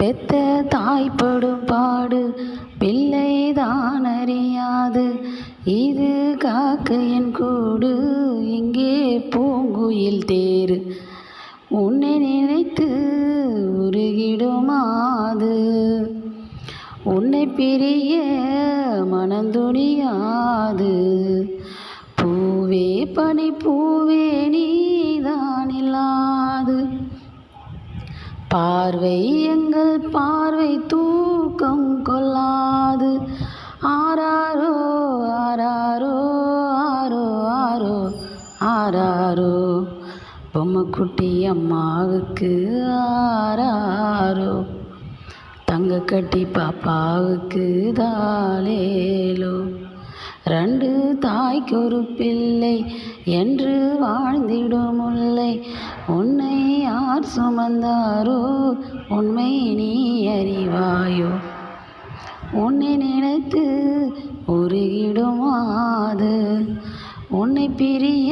பெத்த தாய்ப்படும் பாடு பிள்ளைதான் அறியாது. இது காக்கையின் கூடு, இங்கே பூங்குயில் தேரு. உன்னை நினைத்து உருகிடுமாது, உன்னை பிரிய மனந்துணியாது. பூவே பனி பூவே நீதான் இல்லாது, பார்வை எங்கள் பார்வை தூக்கம் கொள்ளாது. ஆராரோ ஆராரோ ஆரோ ஆரோ ஆராரோ, பொம்மைக்குட்டி அம்மாவுக்கு ஆராரோ, தங்க கட்டி பாப்பாவுக்கு தாலேலோ. 2 தாய்க்கு ஒரு பிள்ளை என்று வாழ்ந்திடும் முல்லை, உன்னை யார் சுமந்தாரோ உண்மை நீ அறிவாயோ. உன்னை நினைத்து உருகிடுமாது, உன்னை பிரிய